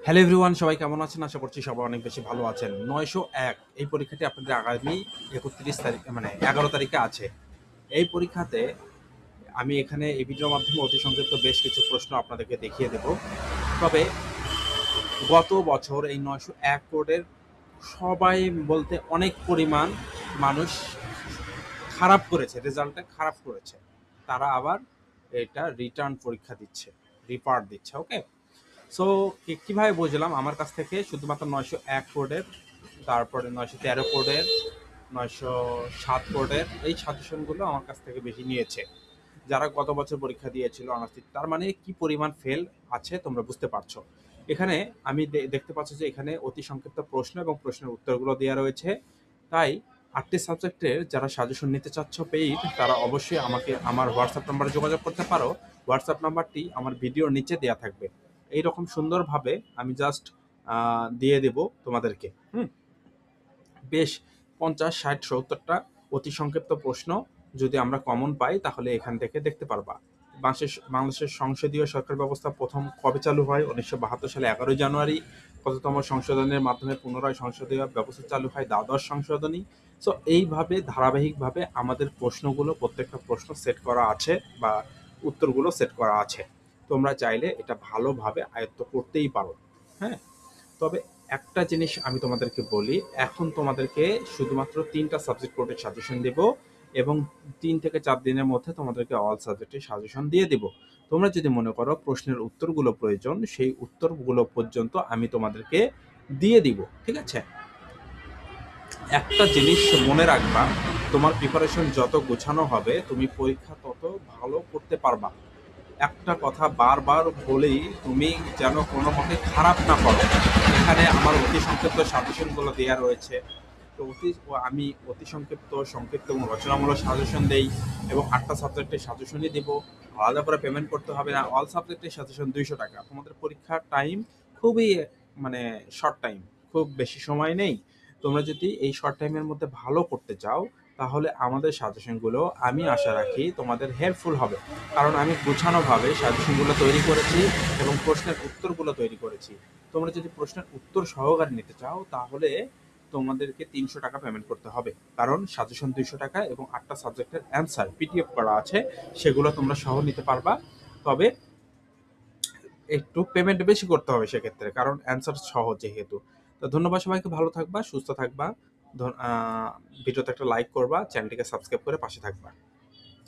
Hello everyone, সবাই কেমন আছেন? আশা করছি সবাই অনেক বেশি ভালো আছেন। ৯০১ এই পরীক্ষাটি আপনাদের আগামী ৩১ তারিখ মানে ১১ তারিখে আছে। এই পরীক্ষাতে আমি এখানে এই ভিডিওর মাধ্যমে অতি সংক্ষিপ্ত বেশ কিছু প্রশ্ন আপনাদেরকে দেখিয়ে দেব। তবে গত বছর এই ৯০১ কোডের সবাই বলতে অনেক পরিমাণ মানুষ খারাপ করেছে, রেজাল্টটা খারাপ করেছে। তারা আবার এটা রিটার্ন পরীক্ষা দিচ্ছে, রিপার্ট দিচ্ছে। ওকে, সো কিভাবে বুঝলাম? আমার কাছ থেকে শুধুমাত্র ৯০১ কোডের, তারপরে ৯১৩ কোডের, ৯০৭ কোডের এই সাজেশনগুলো আমার কাছ থেকে বেশি নিয়েছে, যারা গত বছর পরীক্ষা দিয়েছিল অনার্স। তার মানে কি পরিমাণ ফেল আছে তোমরা বুঝতে পারছো। এখানে আমি দেখতে পাচ্ছি যে এখানে অতি সংক্ষিপ্ত প্রশ্ন এবং প্রশ্নের উত্তরগুলো দেওয়া রয়েছে। তাই ৮টি সাবজেক্টের যারা সাজেশন নিতে চাচ্ছ পেইড, তারা অবশ্যই আমাকে আমার হোয়াটসঅ্যাপ নাম্বারে যোগাযোগ করতে পারো। হোয়াটসঅ্যাপ নাম্বারটি আমার ভিডিওর নিচে দেওয়া থাকবে। এইরকম সুন্দরভাবে আমি জাস্ট দিয়ে দেব তোমাদেরকে। বেশ ৫০, ৬০, ৭০টা অতি সংক্ষিপ্ত প্রশ্ন যদি আমরা কমন পাই তাহলে এখান থেকে দেখতে পারবা। বাংলাদেশের সংসদীয় সরকার ব্যবস্থা প্রথম কবে চালু হয়? ১৯৭২ সালে ১১ জানুয়ারি। কততম সংশোধনের মাধ্যমে পুনরায় সংসদীয় ব্যবস্থা চালু হয়? দ্বাদশ সংশোধনী। সো এইভাবে ধারাবাহিকভাবে আমাদের প্রশ্নগুলো, প্রত্যেকটা প্রশ্ন সেট করা আছে বা উত্তরগুলো সেট করা আছে। তোমরা চাইলে এটা ভালোভাবে আয়ত্ত করতেই পারো। হ্যাঁ, তবে একটা জিনিস আমি তোমাদেরকে বলি, এখন তোমাদেরকে শুধুমাত্র ৩টা সাবজেক্ট কোডের সাজেশন দেব এবং ৩ থেকে ৪ দিনের মধ্যে তোমাদেরকে অল সাবজেক্টের সাজেশন দিয়ে দেব। তোমরা যদি মনে করো প্রশ্নের উত্তরগুলো প্রয়োজন, সেই উত্তরগুলো পর্যন্ত আমি তোমাদেরকে দিয়ে দিব। ঠিক আছে? একটা জিনিস মনে রাখবা, তোমার প্রিপারেশন যত গোছানো হবে তুমি পরীক্ষা তত ভালো করতে পারবা। একটা কথা বারবার বলেই তুমি যেন কোনো মতে খারাপ না করো। এখানে আমার অতি সংক্ষিপ্ত সাজেশনগুলো দেওয়া রয়েছে। তো আমি অতি সংক্ষিপ্ত এবং রচনামূলক সাজেশন দেই এবং ৮টা সাবজেক্টের সাজেশনই দেব। আলাদা করে পেমেন্ট করতে হবে না। অল সাবজেক্টের সাজেশন ২০০ টাকা। তোমাদের পরীক্ষার টাইম খুবই মানে শর্ট টাইম, খুব বেশি সময় নেই। তোমরা যদি এই শর্ট টাইমের মধ্যে ভালো করতে চাও তাহলে আমাদের সাজেশনগুলো আমি আশা রাখি তোমাদের হেল্পফুল হবে। কারণ আমি গোছানোভাবে সাজেশনগুলো তৈরি করেছি এবং প্রশ্নের উত্তরগুলো তৈরি করেছি। তোমরা যদি প্রশ্নের উত্তর সহকারে নিতে চাও তাহলে তোমাদেরকে ৩০০ টাকা পেমেন্ট করতে হবে। কারণ সাজেশন ২০০ টাকা এবং ৮টা সাবজেক্টের অ্যান্সার পিডিএফ করা আছে, সেগুলো তোমরা সহ নিতে পারবা। তবে একটু পেমেন্ট বেশি করতে হবে সেক্ষেত্রে, কারণ অ্যান্সার সহজ যেহেতু। তো ধন্যবাদ সবাইকে, ভালো থাকবা, সুস্থ থাকবা। ভিডিওতে একটা লাইক করবা, চ্যানেলটিকে সাবস্ক্রাইব করে পাশে থাকবা।